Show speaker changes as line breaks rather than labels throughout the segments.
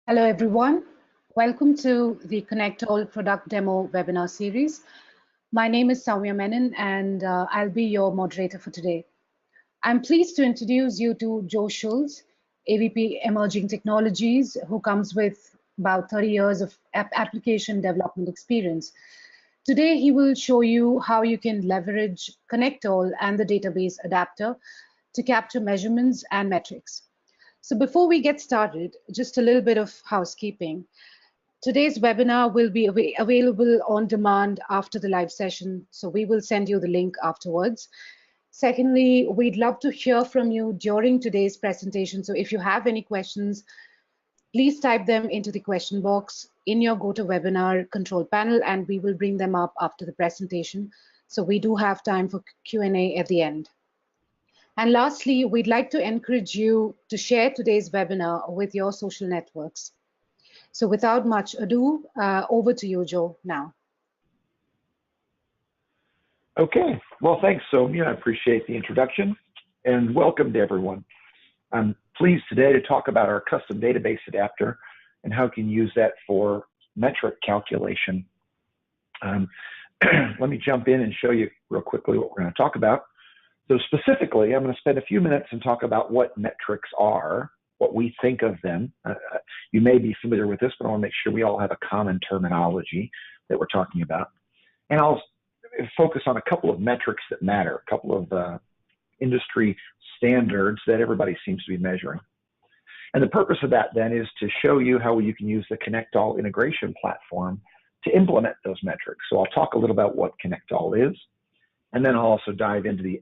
Hello, everyone. Welcome to the ConnectALL product demo webinar series. My name is Soumya Menon, and I'll be your moderator for today. I'm pleased to introduce you to Joe Schulz, AVP Emerging Technologies, who comes with about 30 years of application development experience. Today, he will show you how you can leverage ConnectALL and the database adapter to capture measurements and metrics. So before we get started, just a little bit of housekeeping. Today's webinar will be available on demand after the live session, so we will send you the link afterwards. Secondly, we'd love to hear from you during today's presentation, so if you have any questions, please type them into the question box in your GoToWebinar control panel, and we will bring them up after the presentation. So we do have time for Q&A at the end. And lastly, we'd like to encourage you to share today's webinar with your social networks. So without much ado, over to you, Joe, now.
Okay, well, thanks, Soumya. I appreciate the introduction, and welcome to everyone. I'm pleased today to talk about our custom database adapter and how you can use that for metric calculation. Let me jump in and show you real quickly what we're going to talk about. So specifically, I'm going to spend a few minutes and talk about what metrics are, what we think of them. You may be familiar with this, but I want to make sure we all have a common terminology that we're talking about. And I'll focus on a couple of metrics that matter, a couple of industry standards that everybody seems to be measuring. And the purpose of that then is to show you how you can use the ConnectALL integration platform to implement those metrics. So I'll talk a little about what ConnectALL is, and then I'll also dive into the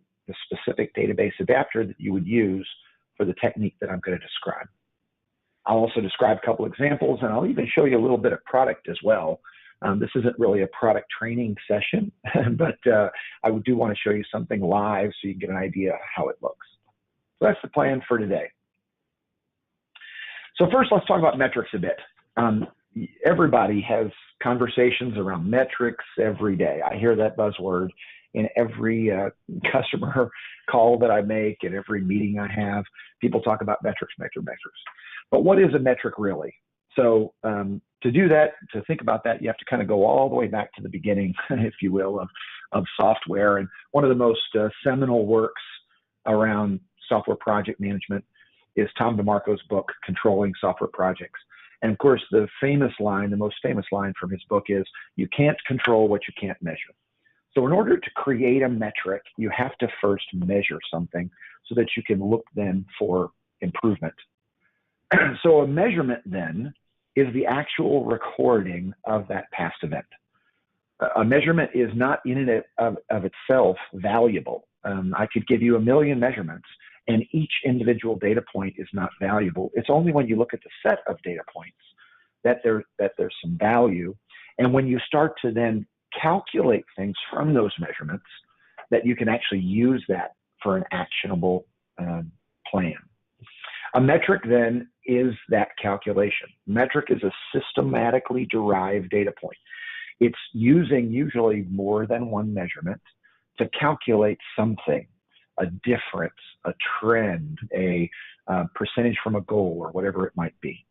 specific database adapter that you would use for the technique that I'm going to describe. I'll also describe a couple examples, and I'll even show you a little bit of product as well. This isn't really a product training session, but I do want to show you something live so you can get an idea of how it looks. So that's the plan for today. So first, let's talk about metrics a bit. Everybody has conversations around metrics every day. I hear that buzzword in every customer call that I make, in every meeting I have. People talk about metrics. But what is a metric really? So to do that, to think about that, you have to kind of go all the way back to the beginning, if you will, of software. And one of the most seminal works around software project management is Tom DeMarco's book, Controlling Software Projects. And of course, the famous line, the most famous line from his book is, you can't control what you can't measure. So in order to create a metric, you have to first measure something so that you can look then for improvement. So a measurement then is the actual recording of that past event. A measurement is not in and of itself valuable. I could give you 1 million measurements, and each individual data point is not valuable. It's only when you look at the set of data points that there's some value. And when you start to then calculate things from those measurements, that you can actually use that for an actionable plan. A metric then is that calculation. Metric is a systematically derived data point. It's using usually more than one measurement to calculate something, a difference, a trend, a percentage from a goal, or whatever it might be.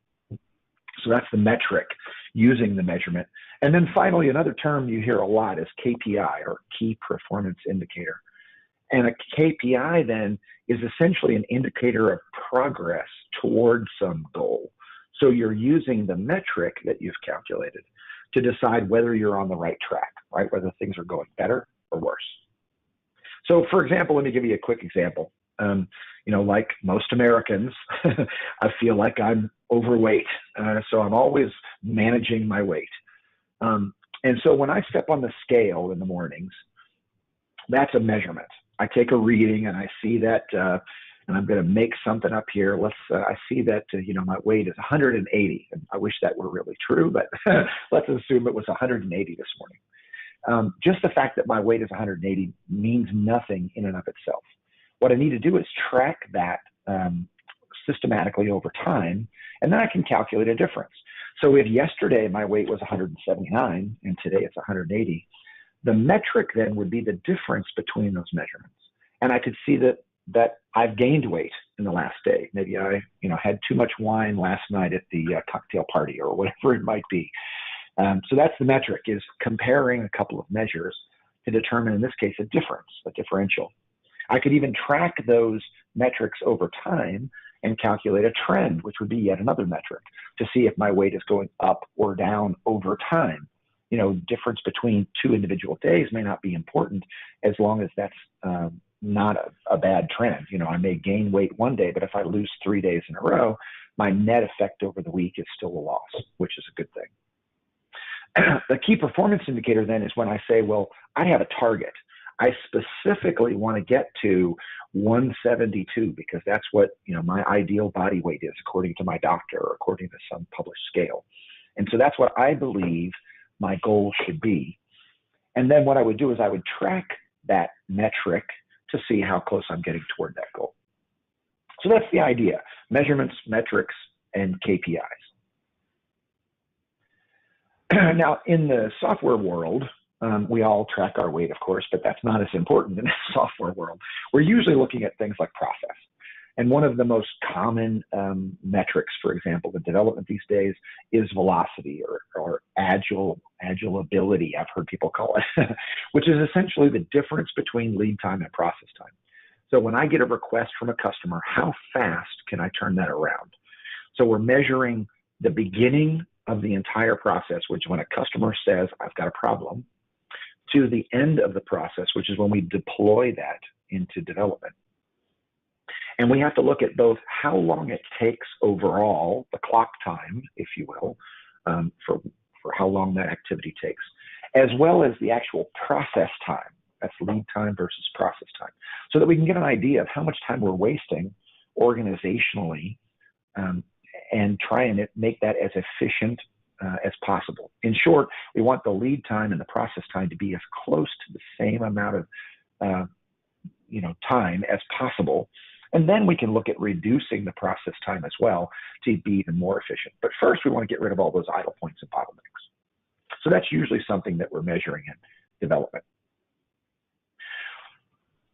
So that's the metric, using the measurement. And then finally, another term you hear a lot is KPI, or Key Performance Indicator. And a KPI then is essentially an indicator of progress towards some goal. So you're using the metric that you've calculated to decide whether you're on the right track, right? Whether things are going better or worse. So for example, let me give you a quick example. You know, like most Americans, I feel like I'm overweight. So I'm always managing my weight. And so when I step on the scale in the mornings, that's a measurement. I take a reading and I see that, and I'm going to make something up here. I see that, you know, my weight is 180. And I wish that were really true, but let's assume it was 180 this morning. Just the fact that my weight is 180 means nothing in and of itself. What I need to do is track that systematically over time, and then I can calculate a difference. So if yesterday my weight was 179 and today it's 180, the metric then would be the difference between those measurements. And I could see that I've gained weight in the last day. Maybe I, had too much wine last night at the cocktail party or whatever it might be. So that's the metric, is comparing a couple of measures to determine, in this case, a difference, a differential. I could even track those metrics over time and calculate a trend, which would be yet another metric, to see if my weight is going up or down over time. Difference between two individual days may not be important as long as that's not a bad trend. I may gain weight one day, but if I lose 3 days in a row, my net effect over the week is still a loss, which is a good thing. The key performance indicator then is when I say, well, I have a target. I specifically want to get to 172 because that's what, my ideal body weight is according to my doctor or according to some published scale. And so that's what I believe my goal should be. And then what I would do is I would track that metric to see how close I'm getting toward that goal. So that's the idea: measurements, metrics, and KPIs. Now, in the software world, we all track our weight, of course, but that's not as important in the software world. We're usually looking at things like process. And one of the most common metrics, for example, in development these days is velocity or agile ability, I've heard people call it, which is essentially the difference between lead time and process time. So when I get a request from a customer, how fast can I turn that around? So we're measuring the beginning of the entire process, which is when a customer says, I've got a problem, to the end of the process, which is when we deploy that into development. And we have to look at both how long it takes overall, the clock time, if you will, for how long that activity takes, as well as the actual process time. That's lead time versus process time, so that we can get an idea of how much time we're wasting organizationally and try and make that as efficient as possible. In short, we want the lead time and the process time to be as close to the same amount of time as possible. And then we can look at reducing the process time as well to be even more efficient. But first, we want to get rid of all those idle points and bottlenecks. So that's usually something that we're measuring in development.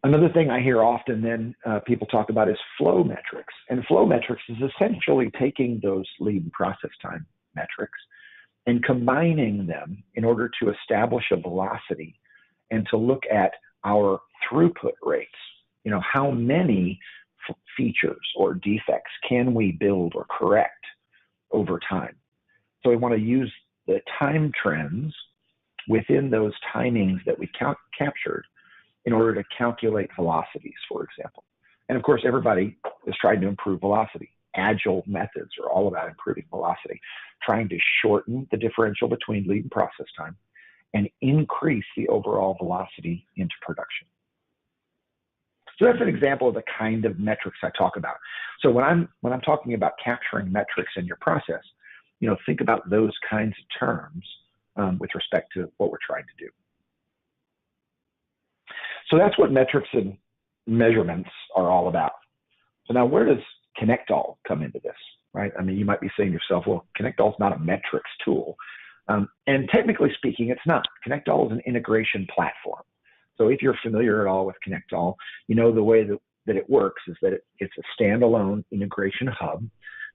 Another thing I hear often then people talk about is flow metrics. And flow metrics is essentially taking those lead and process time metrics and combining them in order to establish a velocity and to look at our throughput rates. How many features or defects can we build or correct over time? So we want to use the time trends within those timings that we captured in order to calculate velocities, for example. And of course, everybody is trying to improve velocity. Agile methods are all about improving velocity, trying to shorten the differential between lead and process time and increase the overall velocity into production. So that's an example of the kind of metrics I talk about. So when I'm talking about capturing metrics in your process, think about those kinds of terms with respect to what we're trying to do. So that's what metrics and measurements are all about. So now, where does ConnectALL come into this, right? I mean, you might be saying to yourself, well, ConnectALL is not a metrics tool. And technically speaking, it's not. ConnectALL is an integration platform. So if you're familiar at all with ConnectALL, the way that it works is that it's a standalone integration hub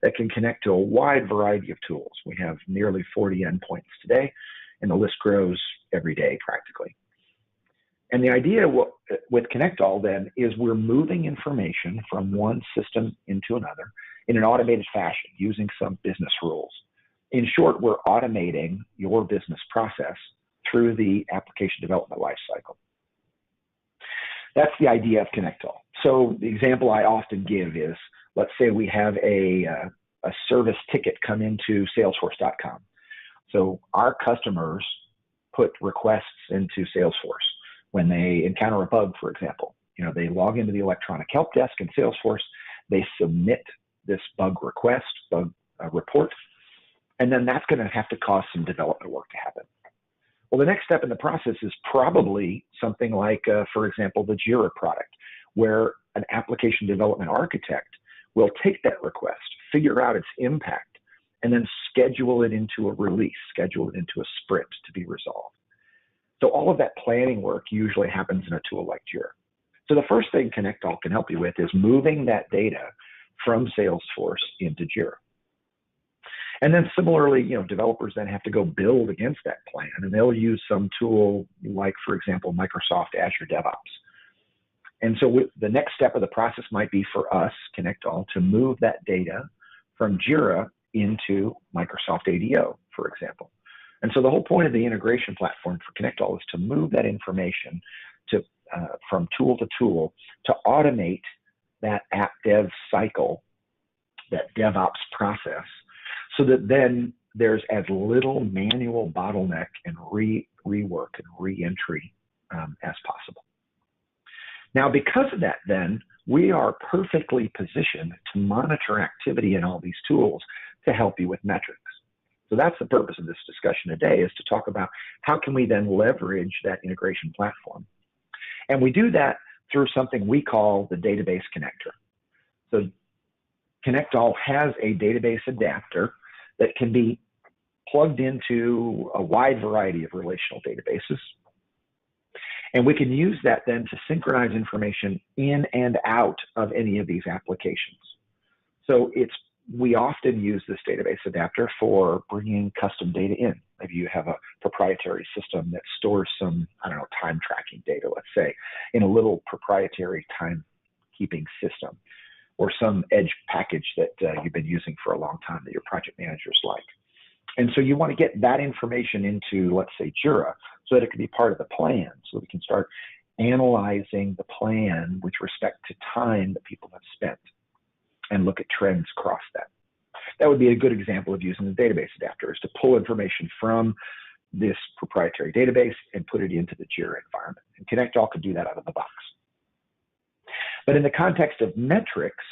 that can connect to a wide variety of tools. We have nearly 40 endpoints today, and the list grows every day practically. And the idea with ConnectALL then is we're moving information from one system into another in an automated fashion using some business rules. In short, we're automating your business process through the application development lifecycle. That's the idea of ConnectALL. So the example I often give is, let's say we have a service ticket come into Salesforce.com. So our customers put requests into Salesforce when they encounter a bug, for example. They log into the electronic help desk in Salesforce, they submit this bug request, bug report, and then that's going to have to cause some development work to happen. Well, the next step in the process is probably something like, for example, the Jira product, where an application development architect will take that request, figure out its impact, and then schedule it into a release, schedule it into a sprint to be resolved. So all of that planning work usually happens in a tool like Jira. So the first thing ConnectALL can help you with is moving that data from Salesforce into Jira. And then similarly, developers then have to go build against that plan, and they'll use some tool like, for example, Microsoft Azure DevOps. And so the next step of the process might be for us, ConnectALL, to move that data from Jira into Microsoft ADO, for example. And so the whole point of the integration platform for ConnectALL is to move that information from tool to tool to automate that app dev cycle, that DevOps process, so that then there's as little manual bottleneck and rework and re-entry as possible. Now, because of that, then, we are perfectly positioned to monitor activity in all these tools to help you with metrics. So that's the purpose of this discussion today, is to talk about how can we then leverage that integration platform. And we do that through something we call the database connector. So ConnectALL has a database adapter that can be plugged into a wide variety of relational databases. And we can use that then to synchronize information in and out of any of these applications. So we often use this database adapter for bringing custom data in. Maybe you have a proprietary system that stores some, time tracking data, let's say, in a little proprietary timekeeping system, or some edge package that you've been using for a long time that your project managers like. And so you want to get that information into, let's say, Jira, so that it can be part of the plan, so we can start analyzing the plan with respect to time that people have spent and look at trends across that. That would be a good example of using the database adapter, is to pull information from this proprietary database and put it into the Jira environment. And ConnectALL could do that out of the box. But in the context of metrics,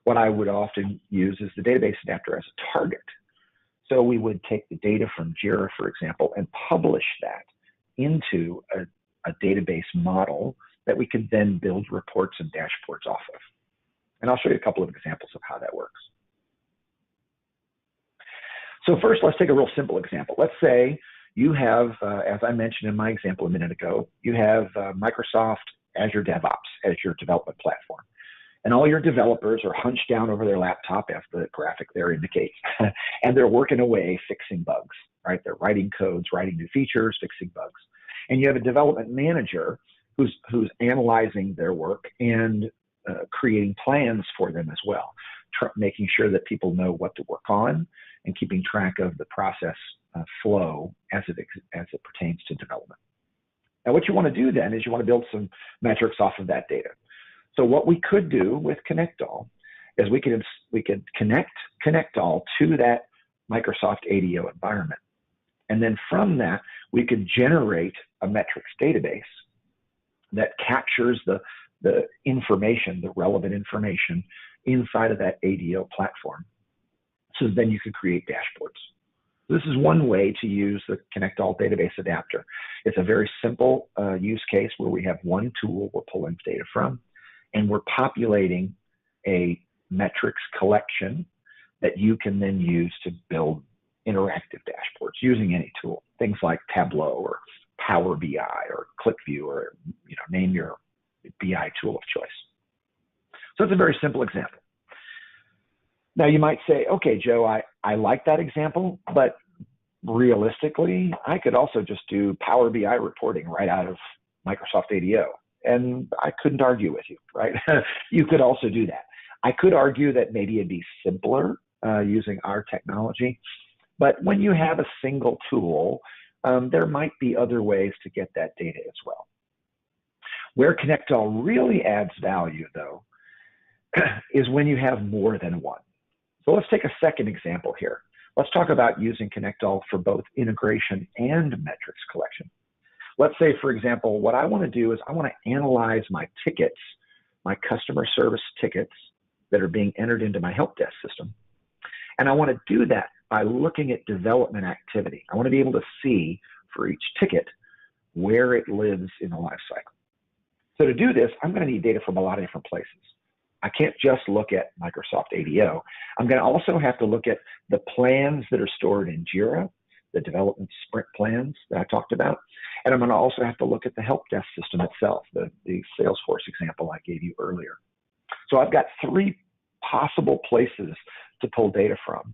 what I would often use is the database adapter as a target. So we would take the data from Jira, for example, and publish that into a database model that we could then build reports and dashboards off of. And I'll show you a couple of examples of how that works. So first, let's take a real simple example. Let's say you have, as I mentioned in my example a minute ago, you have Microsoft Azure DevOps as your development platform. And all your developers are hunched down over their laptop, as the graphic there indicates, and they're working away fixing bugs, right? They're writing codes, writing new features, fixing bugs. And you have a development manager who's analyzing their work and creating plans for them as well, making sure that people know what to work on and keeping track of the process flow as it pertains to development. Now, what you want to do then is you want to build some metrics off of that data. So what we could do with ConnectALL is we could connect ConnectALL to that Microsoft ADO environment. And then from that, we could generate a metrics database that captures the information, the relevant information inside of that ADO platform. So then you could create dashboards. This is one way to use the ConnectALL database adapter. It's a very simple use case where we have one tool we're pulling data from, and we're populating a metrics collection that you can then use to build interactive dashboards using any tool, things like Tableau or Power BI or ClickView, or name your BI tool of choice. So it's a very simple example. Now you might say, okay, Joe, I like that example, but realistically, I could also just do Power BI reporting right out of Microsoft ADO. And I couldn't argue with you, right? You could also do that. I could argue that maybe it'd be simpler using our technology, but when you have a single tool, there might be other ways to get that data as well. Where ConnectALL really adds value, though, is when you have more than one. So let's take a second example here. Let's talk about using ConnectALL for both integration and metrics collection. Let's say, for example, what I want to do is I want to analyze my tickets, my customer service tickets that are being entered into my help desk system. And I want to do that by looking at development activity. I want to be able to see for each ticket where it lives in the life cycle. So to do this, I'm going to need data from a lot of different places. I can't just look at Microsoft ADO. I'm going to also have to look at the plans that are stored in Jira, the development sprint plans that I talked about. And I'm going to also have to look at the help desk system itself, the Salesforce example I gave you earlier. So I've got 3 possible places to pull data from.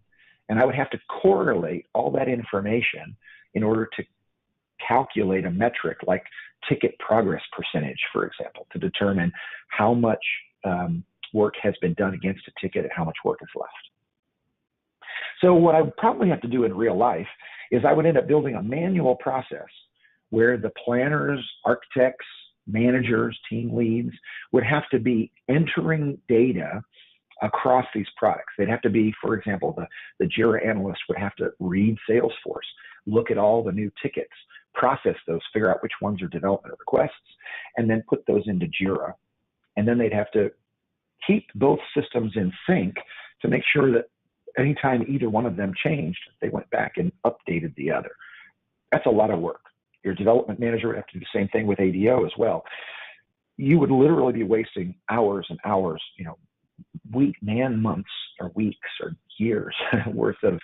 And I would have to correlate all that information in order to calculate a metric like ticket progress percentage, for example, to determine how much work has been done against a ticket and how much work is left. So what I would probably have to do in real life is I would end up building a manual process where the planners, architects, managers, team leads would have to be entering data across these products. They'd have to be, for example, the JIRA analyst would have to read Salesforce, look at all the new tickets, process those, figure out which ones are development requests, and then put those into JIRA. And then they'd have to keep both systems in sync to make sure that anytime either one of them changed, they went back and updated the other. That's a lot of work. Your development manager would have to do the same thing with ADO as well. You would literally be wasting hours and hours, months or weeks or years worth of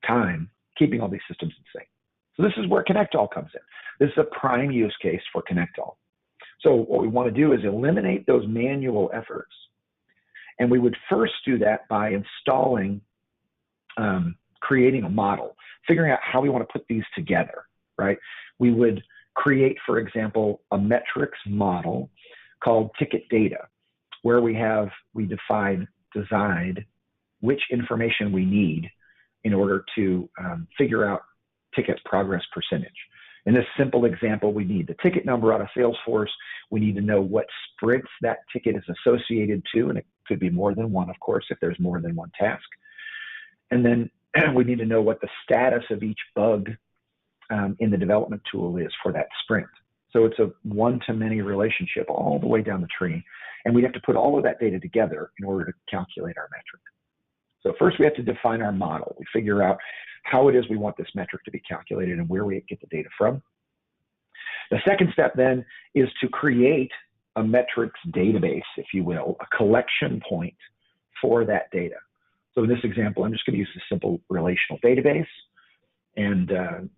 time keeping all these systems in sync. So this is where ConnectALL comes in. This is a prime use case for ConnectALL. So what we want to do is eliminate those manual efforts. And we would first do that by installing, creating a model, figuring out how we want to put these together, right? We would create, for example, a metrics model called ticket data, where we decide which information we need in order to figure out ticket progress percentage. In this simple example, we need the ticket number out of Salesforce. We need to know what sprints that ticket is associated to, and it could be more than one, of course, if there's more than one task. And then we need to know what the status of each bug in the development tool is for that sprint. So it's a one-to-many relationship all the way down the tree. And we have to put all of that data together in order to calculate our metric. So first we have to define our model. We figure out how it is we want this metric to be calculated and where we get the data from. The second step then is to create a metrics database, if you will, a collection point for that data. So in this example, I'm just going to use a simple relational database. And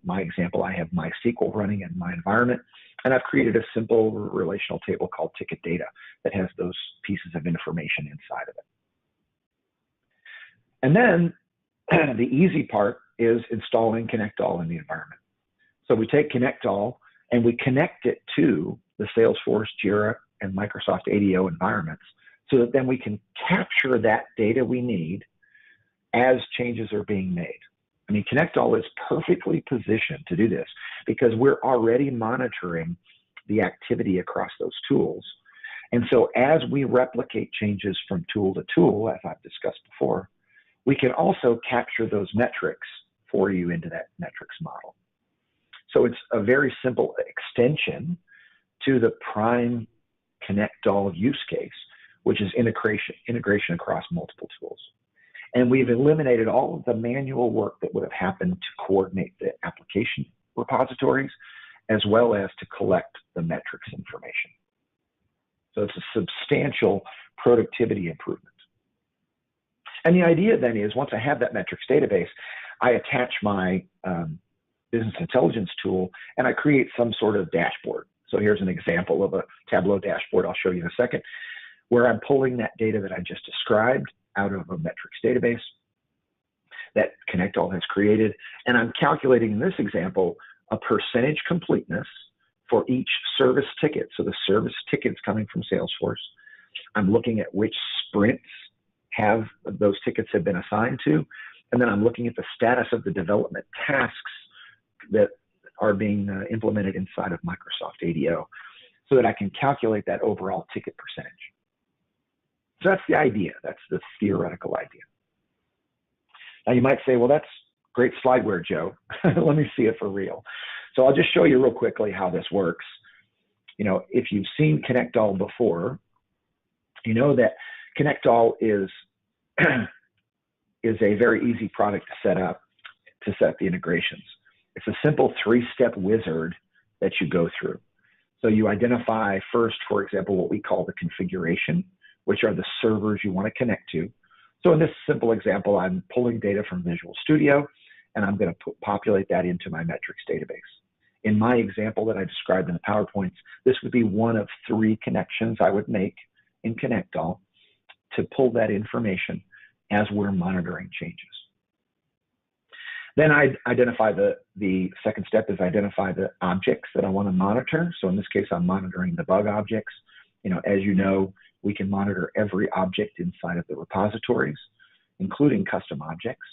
my example, I have MySQL running in my environment. And I've created a simple relational table called ticket data that has those pieces of information inside of it. And then the easy part is installing ConnectALL in the environment. So we take ConnectALL and we connect it to the Salesforce, JIRA, and Microsoft ADO environments so that then we can capture that data we need as changes are being made. I mean, ConnectALL is perfectly positioned to do this because we're already monitoring the activity across those tools. And so as we replicate changes from tool to tool, as I've discussed before, we can also capture those metrics for you into that metrics model. So it's a very simple extension to the prime ConnectALL use case, which is integration across multiple tools. And we've eliminated all of the manual work that would have happened to coordinate the application repositories, as well as to collect the metrics information. So it's a substantial productivity improvement. And the idea then is once I have that metrics database, I attach my business intelligence tool and I create some sort of dashboard. So here's an example of a Tableau dashboard I'll show you in a second, where I'm pulling that data that I just described out of a metrics database that ConnectALL has created. And I'm calculating in this example a percentage completeness for each service ticket. So the service tickets coming from Salesforce. I'm looking at which sprints have those tickets have been assigned to. And then I'm looking at the status of the development tasks that are being implemented inside of Microsoft ADO so that I can calculate that overall ticket percentage. So that's the idea. That's the theoretical idea. Now you might say, well, that's great slideware, Joe. Let me see it for real. So I'll just show you real quickly how this works. You know, if you've seen ConnectALL before, you know that ConnectALL is a very easy product to set up the integrations. It's a simple 3-step wizard that you go through. So you identify first, for example, what we call the configuration, which are the servers you want to connect to. So in this simple example, I'm pulling data from Visual Studio, and I'm going to populate that into my metrics database. In my example that I described in the PowerPoints, this would be one of 3 connections I would make in ConnectALL to pull that information as we're monitoring changes. Then I identify the second step is identify the objects that I want to monitor. So in this case, I'm monitoring the bug objects. As you know, we can monitor every object inside of the repositories, including custom objects.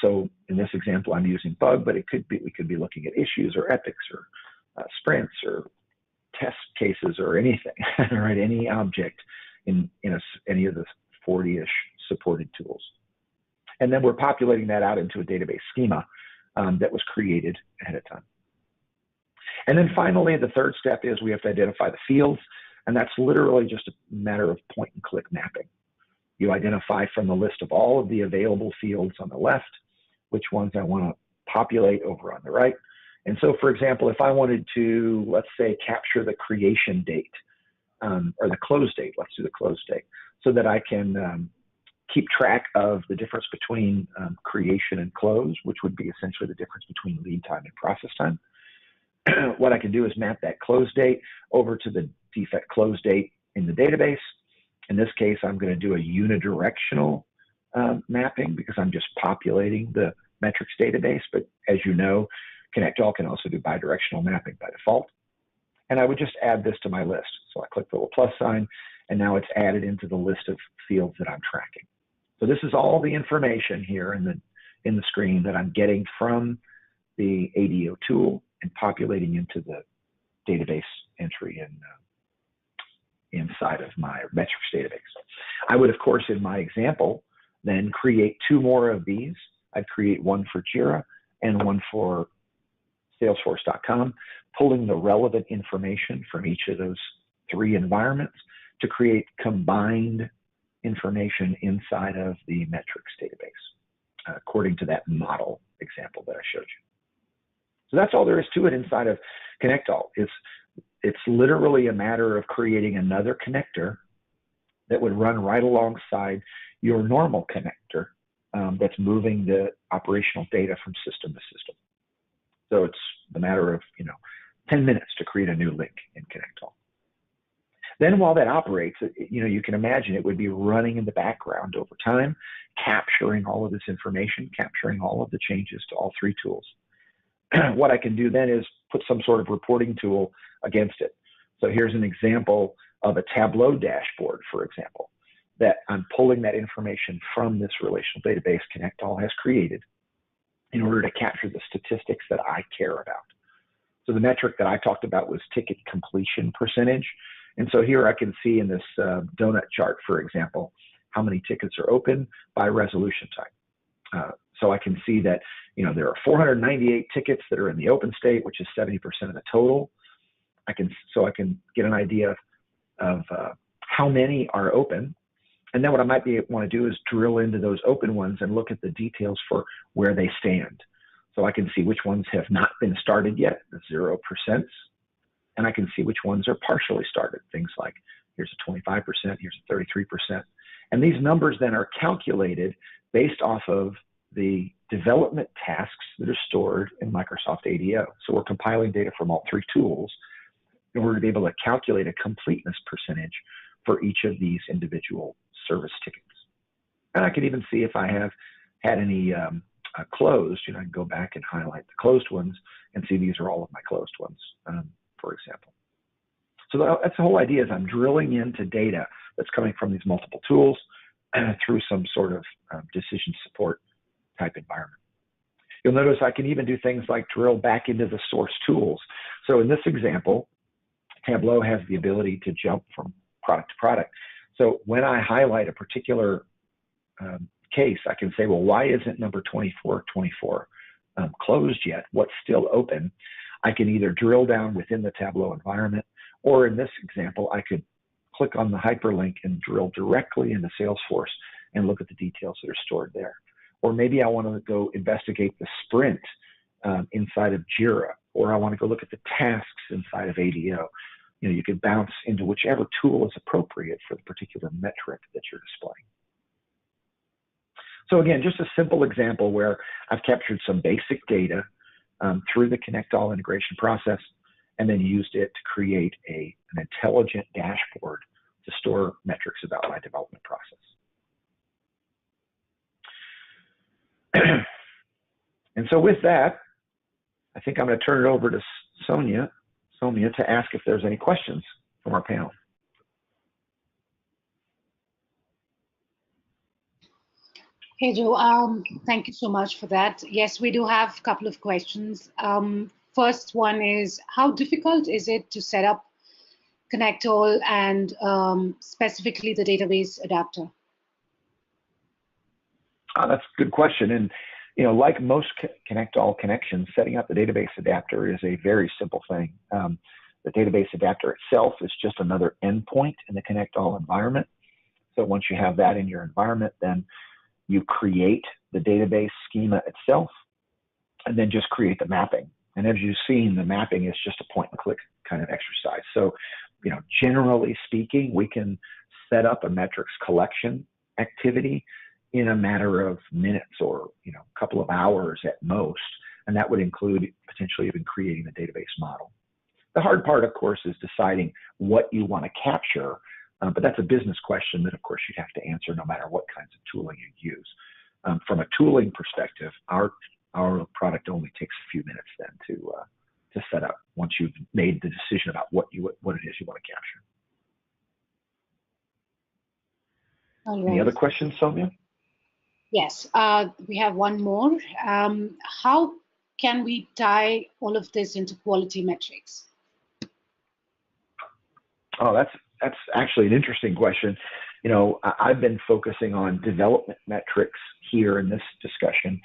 So in this example, I'm using bug, but we could be looking at issues or epics or sprints or test cases or anything, right? Any object in any of the 40-ish supported tools. And then we're populating that out into a database schema that was created ahead of time. And then finally, the third step is we have to identify the fields, and that's literally just a matter of point and click mapping. You identify from the list of all of the available fields on the left, which ones I want to populate over on the right. And so, for example, if I wanted to, let's say, capture the creation date or the close date, let's do the close date, so that I can keep track of the difference between creation and close, which would be essentially the difference between lead time and process time. What I can do is map that close date over to the defect close date in the database. In this case, I'm going to do a unidirectional mapping because I'm just populating the metrics database. But as you know, ConnectALL can also do bidirectional mapping by default. And I would just add this to my list. So I click the little plus sign, and now it's added into the list of fields that I'm tracking. So this is all the information here in the screen that I'm getting from the ADO tool and populating into the database entry inside of my metrics database. I would, of course, in my example, then create 2 more of these. I'd create one for Jira and one for Salesforce.com, pulling the relevant information from each of those 3 environments to create combined information inside of the metrics database, according to that model example that I showed you. So that's all there is to it inside of ConnectALL. It's literally a matter of creating another connector that would run right alongside your normal connector that's moving the operational data from system to system. So it's the matter of 10 minutes to create a new link in ConnectALL. Then while that operates, you can imagine it would be running in the background over time, capturing all of this information, capturing all of the changes to all 3 tools. What I can do then is put some sort of reporting tool against it. So here's an example of a Tableau dashboard, for example, that I'm pulling that information from this relational database ConnectALL has created in order to capture the statistics that I care about. So the metric that I talked about was ticket completion percentage. And so here I can see in this donut chart, for example, how many tickets are open by resolution type. So I can see that there are 498 tickets that are in the open state, which is 70% of the total. So I can get an idea of how many are open. And then what I might want to do is drill into those open ones and look at the details for where they stand. So I can see which ones have not been started yet, the 0%. And I can see which ones are partially started. Things like here's a 25%, here's a 33%. And these numbers then are calculated based off of the development tasks that are stored in Microsoft ADO. So we're compiling data from all 3 tools in order to be able to calculate a completeness percentage for each of these individual service tickets. And I can even see if I have had any closed. I can go back and highlight the closed ones and see these are all of my closed ones, for example. So that's the whole idea, is I'm drilling into data that's coming from these multiple tools through some sort of decision support type environment. You'll notice I can even do things like drill back into the source tools. So in this example, Tableau has the ability to jump from product to product. So when I highlight a particular case, I can say, well, why isn't number 2424 closed yet? What's still open? I can either drill down within the Tableau environment, or in this example, I could click on the hyperlink and drill directly into Salesforce and look at the details that are stored there. Or maybe I want to go investigate the sprint inside of Jira, or I want to go look at the tasks inside of ADO. You can bounce into whichever tool is appropriate for the particular metric that you're displaying. So again, just a simple example where I've captured some basic data through the ConnectALL integration process, and then used it to create an intelligent dashboard to store metrics about my development process. And so with that, I think I'm going to turn it over to Sonia to ask if there's any questions from our panel.
Hey, Joe, thank you so much for that. Yes, we do have a couple of questions. First one is, how difficult is it to set up ConnectALL and specifically the database adapter?
That's a good question. And like most ConnectALL connections, setting up the database adapter is a very simple thing. The database adapter itself is just another endpoint in the ConnectALL environment. So once you have that in your environment, then you create the database schema itself, and then just create the mapping. And as you've seen, the mapping is just a point and click kind of exercise. So, generally speaking, we can set up a metrics collection activity in a matter of minutes or, a couple of hours at most. And that would include potentially even creating the database model. The hard part, of course, is deciding what you want to capture. But that's a business question that, of course, you'd have to answer no matter what kinds of tooling you use. From a tooling perspective, our product only takes a few minutes then to set up once you've made the decision about what it is you want to capture.
All right.
Any other questions, Soumya?
Yes, we have one more. How can we tie all of this into quality metrics?
Oh, that's actually an interesting question. I've been focusing on development metrics here in this discussion,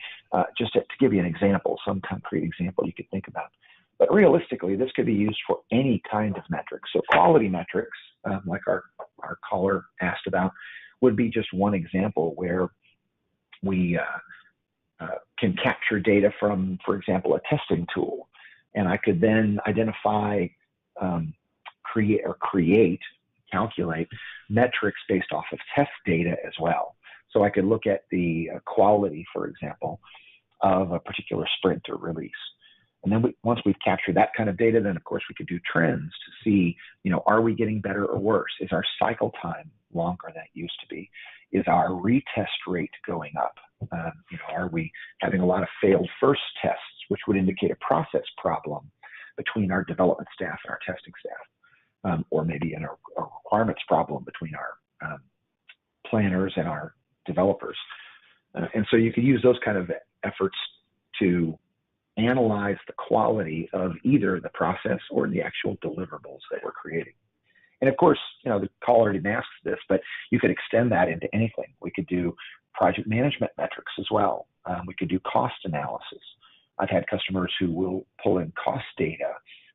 just to give you an example, some concrete example you could think about. But realistically, this could be used for any kind of metrics. So quality metrics, like our caller asked about, would be just one example where we can capture data from, for example, a testing tool. And I could then identify, calculate metrics based off of test data as well. So I could look at the quality, for example, of a particular sprint or release. And then once we've captured that kind of data, then of course we could do trends to see, are we getting better or worse? Is our cycle time longer than it used to be? Is our retest rate going up? Are we having a lot of failed first tests, which would indicate a process problem between our development staff and our testing staff? Or maybe a requirements problem between our planners and our developers. And so you could use those kind of efforts to analyze the quality of either the process or the actual deliverables that we're creating. And of course, the caller already asked this, but you could extend that into anything. We could do project management metrics as well. We could do cost analysis. I've had customers who will pull in cost data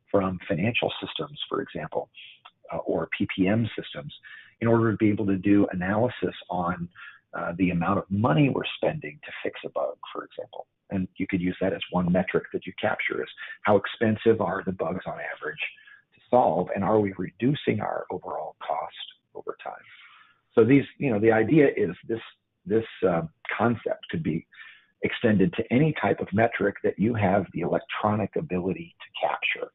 from financial systems, for example, or PPM systems, in order to be able to do analysis on the amount of money we're spending to fix a bug, for example. And you could use that as one metric that you capture, is how expensive are the bugs on average to solve, and are we reducing our overall cost over time? So these, the idea is this concept could be extended to any type of metric that you have the electronic ability to capture.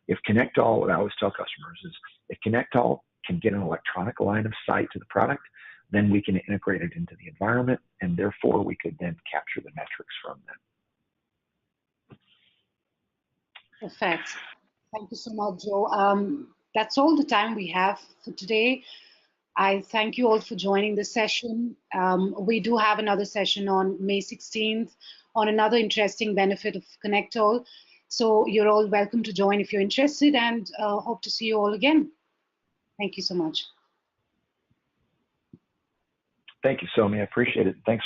If ConnectALL, what I always tell customers is, if ConnectALL can get an electronic line of sight to the product, then we can integrate it into the environment, and therefore we could then capture the metrics from them.
Perfect. Thank you so much, Joe. That's all the time we have for today. I thank you all for joining this session. We do have another session on May 16th on another interesting benefit of ConnectALL. So you're all welcome to join if you're interested, and hope to see you all again. Thank you so much.
Thank you, Soumya. I appreciate it. Thanks for